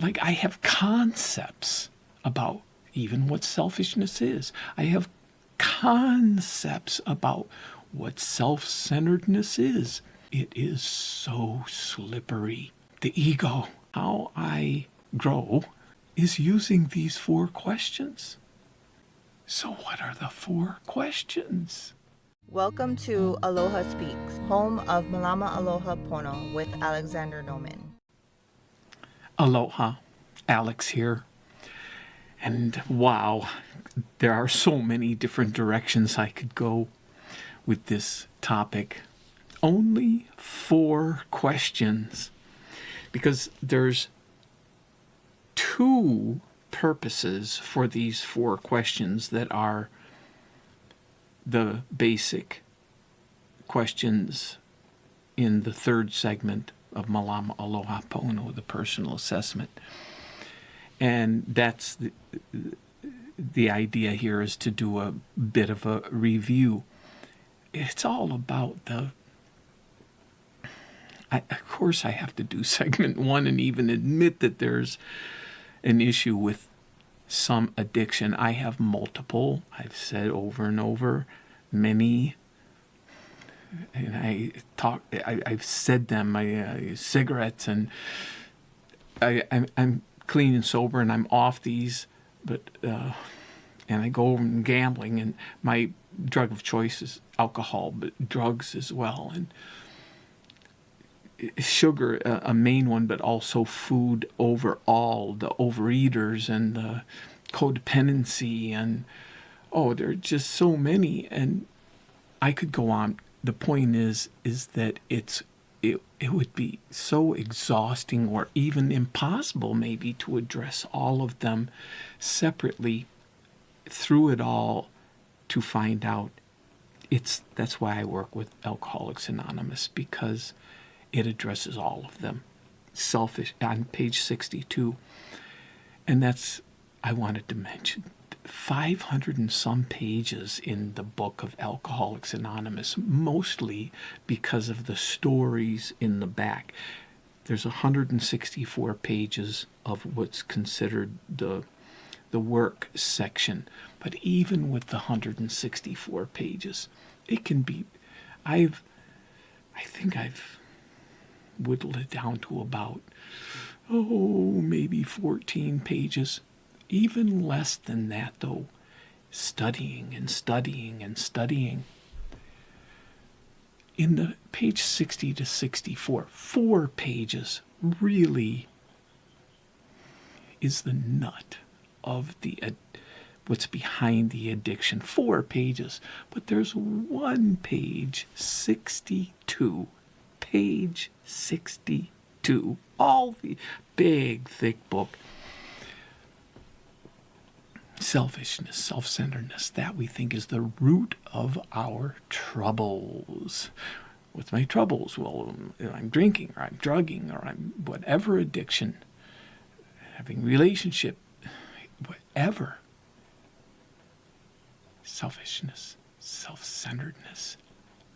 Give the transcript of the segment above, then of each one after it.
Like, I have concepts about even what selfishness is. I have concepts about what self-centeredness is. It is so slippery. The ego. How I grow is using these 4 questions. So what are the 4 questions? Welcome to Aloha Speaks, home of Malama Aloha Pono with Alexander Noman. Aloha, Alex here. And wow, there are so many different directions I could go with this topic. Only 4 questions, because there's 2 purposes for these 4 questions that are the basic questions in the 3rd segment of Malama Aloha Pono, the personal assessment. And that's the idea here, is to do a bit of a review. It's all about of course I have to do segment 1 and even admit that there's an issue with some addiction. I have multiple, I've said over and over, many, and I've said them, cigarettes, and I'm clean and sober, and I'm off these, but and I go over and gambling, and my drug of choice is alcohol, but drugs as well, and sugar, a main one, but also food overall, the overeaters and the codependency, and there are just so many, and I could go on. The point is that it would be so exhausting, or even impossible maybe, to address all of them separately through it all to find out. That's why I work with Alcoholics Anonymous, because it addresses all of them. Selfish, on page 62. And I wanted to mention, 500 and some pages in the book of Alcoholics Anonymous, mostly because of the stories in the back. There's 164 pages of what's considered the work section. But even with the 164 pages, it can be, I think I've whittled it down to about, maybe 14 pages. Even less than that, though, studying and studying and studying. In the page 60 to 64, 4 pages really is the nut of what's behind the addiction. 4 pages, but there's 1 page, 62. Page 62. All the big, thick book. Selfishness, self-centeredness, that we think is the root of our troubles. What's my troubles? Well, I'm drinking, or I'm drugging, or I'm whatever addiction, having relationship, whatever. Selfishness, self-centeredness.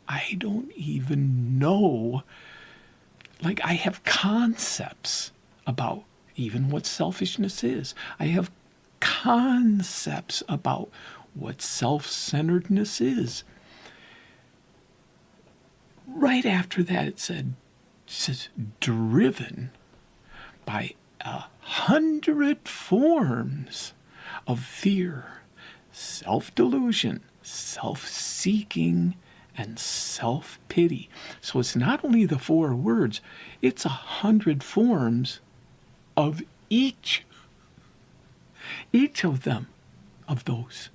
I don't even know. Like, I have concepts about even what selfishness is. I have concepts about what self-centeredness is. Right after that, it says driven by 100 forms of fear, self-delusion, self-seeking, and self-pity. So it's not only the 4 words, it's 100 forms of each of them, of those,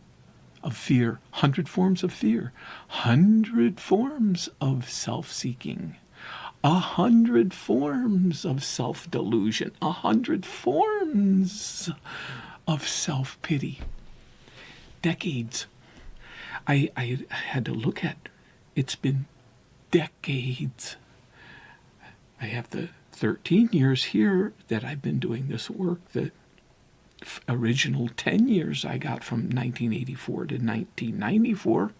of fear. 100 forms of fear, 100 forms of self-seeking, 100 forms of self-delusion, 100 forms of self-pity. Decades. I had to look at, it's been decades. I have the 13 years here that I've been doing this work. The original 10 years I got from 1984 to 1994.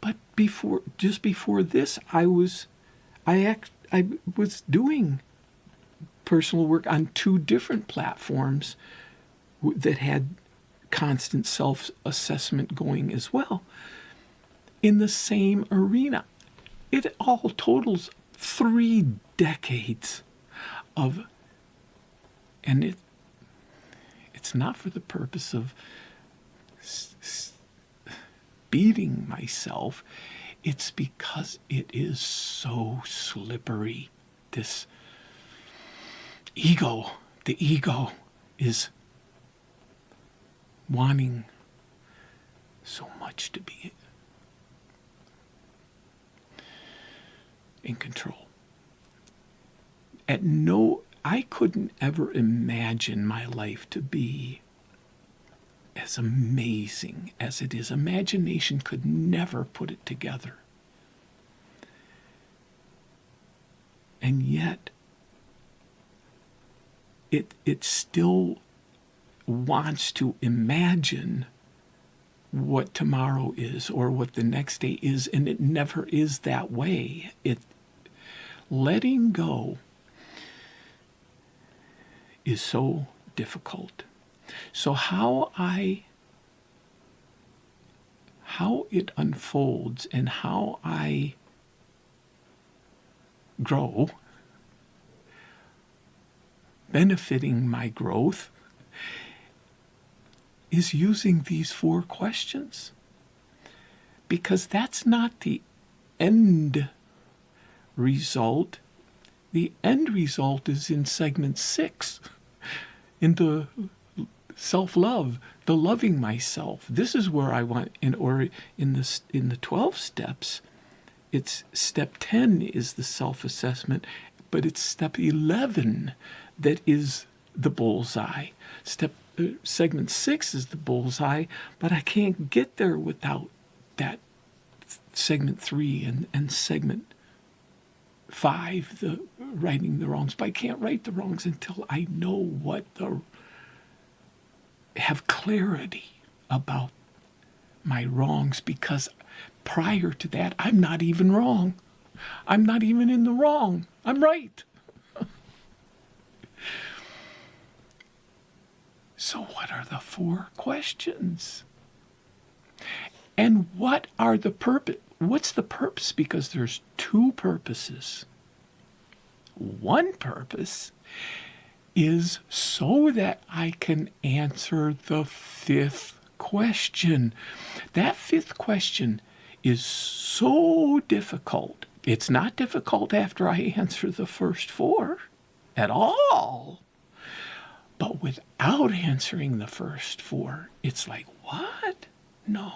But just before this, I was doing personal work on 2 different platforms that had constant self-assessment going as well in the same arena. It all totals 3 decades of, and it's not for the purpose of beating myself. It's because it is so slippery. This ego, the ego is wanting so much to be in control. I couldn't ever imagine my life to be as amazing as it is. Imagination could never put it together. And yet, it still wants to imagine what tomorrow is or what the next day is, and it never is that way. Letting go is so difficult. So how it unfolds and how I grow, benefiting my growth, is using these 4 questions. Because that's not the end result. The end result is in segment 6, in the self-love, the loving myself. This is where I want, in the 12 steps, it's step 10 is the self-assessment, but it's step 11 that is the bullseye. Segment 6 is the bullseye, but I can't get there without that segment 3 and segment 5, the righting the wrongs. But I can't right the wrongs until I know have clarity about my wrongs, because prior to that, I'm not even wrong. I'm not even in the wrong. I'm right. So what are the 4 questions? And what are the purpose? What's the purpose? Because there's 2 purposes. One purpose is so that I can answer the 5th question. That 5th question is so difficult. It's not difficult after I answer the first 4 at all. But without answering the first 4, it's like, what? No.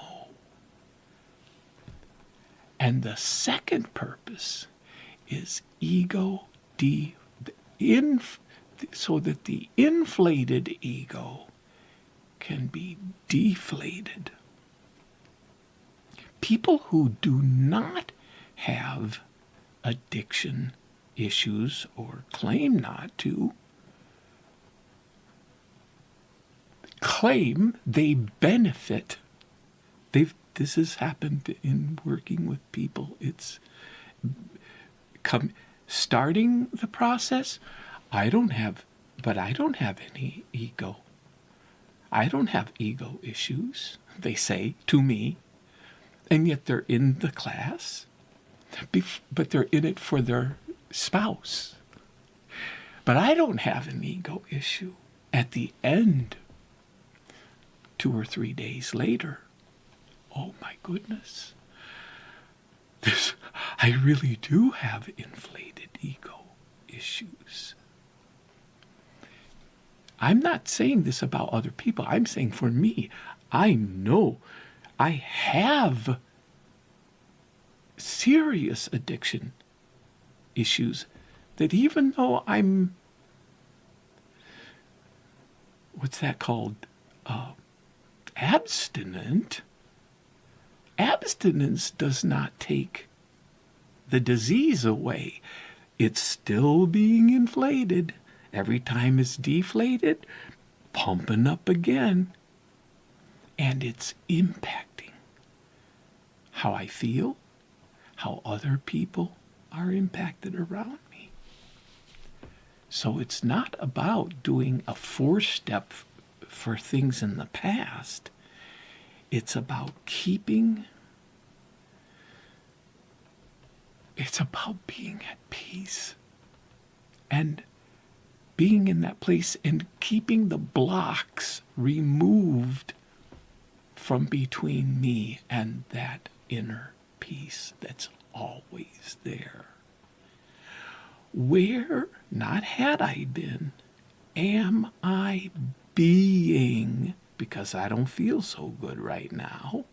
And the second purpose is so that the inflated ego can be deflated. People who do not have addiction issues or claim not to, claim they benefit. This has happened in working with people. It's starting the process. I don't have any ego. I don't have ego issues, they say to me, and yet they're in the class, but they're in it for their spouse. But I don't have an ego issue. At the end, 2 or 3 days later, oh my goodness, I really do have inflated ego issues. I'm not saying this about other people. I'm saying for me, I know I have serious addiction issues that even though I'm, what's that called? Abstinence does not take the disease away. It's still being inflated. Every time it's deflated, pumping up again. And it's impacting how I feel, how other people are impacted around me. So it's not about doing a 4-step for things in the past. It's about it's about being at peace and being in that place and keeping the blocks removed from between me and that inner peace that's always there. Where, not had I been, am I being, because I don't feel so good right now,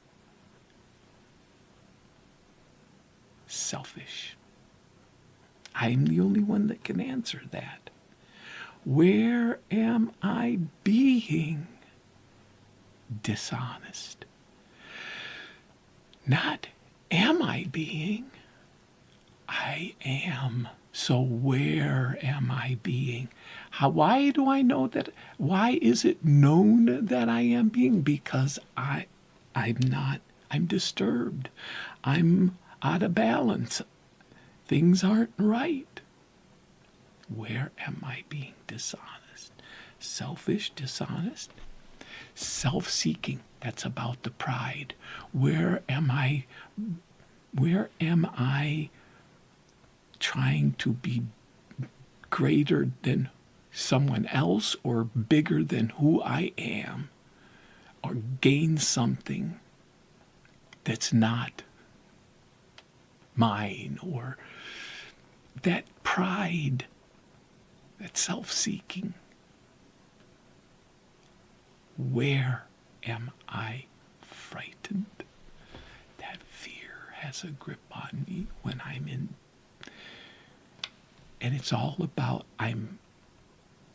selfish? I'm the only one that can answer that. Where am I being dishonest? Not am I being, I am. So where am I being? Why do I know that? Why is it known that I am being? Because I'm disturbed. I'm out of balance. Things aren't right. Where am I being dishonest? Selfish, dishonest? Self-seeking, that's about the pride. Where am I trying to be greater than someone else or bigger than who I am, or gain something that's not mine, or that pride, that self-seeking? Where am I frightened? That fear has a grip on me when I'm in. And it's all about,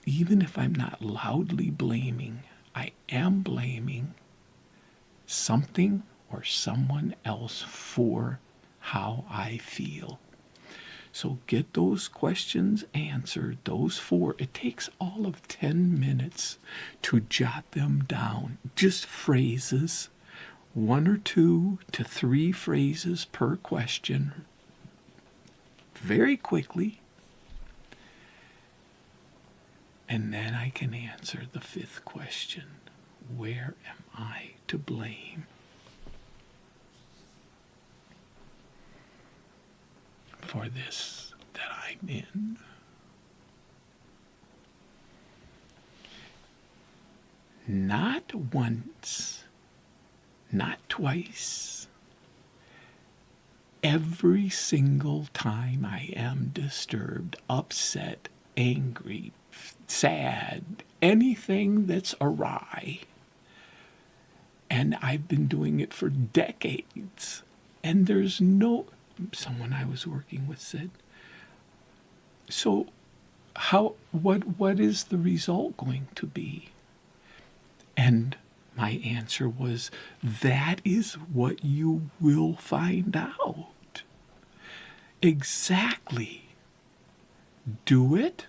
even if I'm not loudly blaming, I am blaming something or someone else for how I feel. So get those questions answered, those 4. It takes all of 10 minutes to jot them down. Just phrases, 1 or 2 to 3 phrases per question, very quickly. And then I can answer the 5th question. Where am I to blame for this that I'm in? Not once, not twice. Every single time I am disturbed, upset, angry, sad, anything that's awry. And I've been doing it for decades. And there's someone I was working with said, so what is the result going to be? And my answer was, that is what you will find out. Exactly. Do it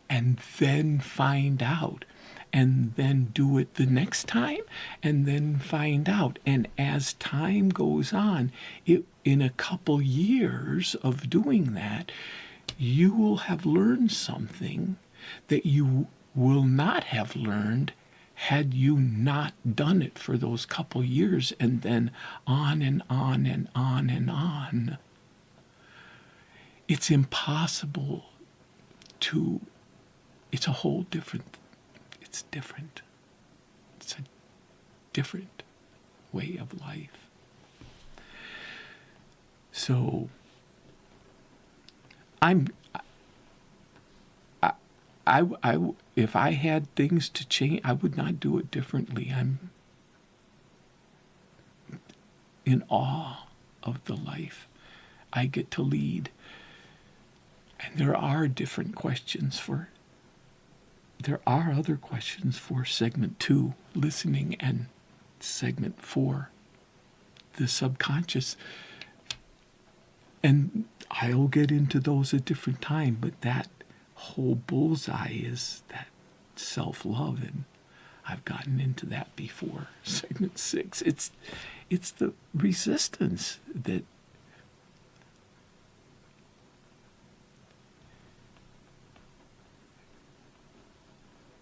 and then find out. And then do it the next time and then find out. And as time goes on, in a couple years of doing that, you will have learned something that you will not have learned had you not done it for those couple years, and then on and on and on and on. It's impossible it's a whole different, it's different. It's a different way of life. So if I had things to change, I would not do it differently. I'm in awe of the life I get to lead. And there are other questions for segment 2, listening, and segment 4, the subconscious. And I'll get into those at different time, but that whole bullseye is that self-love, and I've gotten into that before. Segment 6, it's the resistance that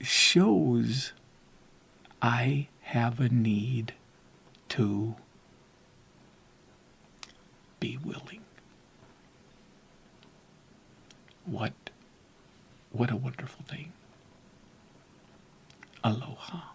shows I have a need to be willing. What a wonderful thing. Aloha.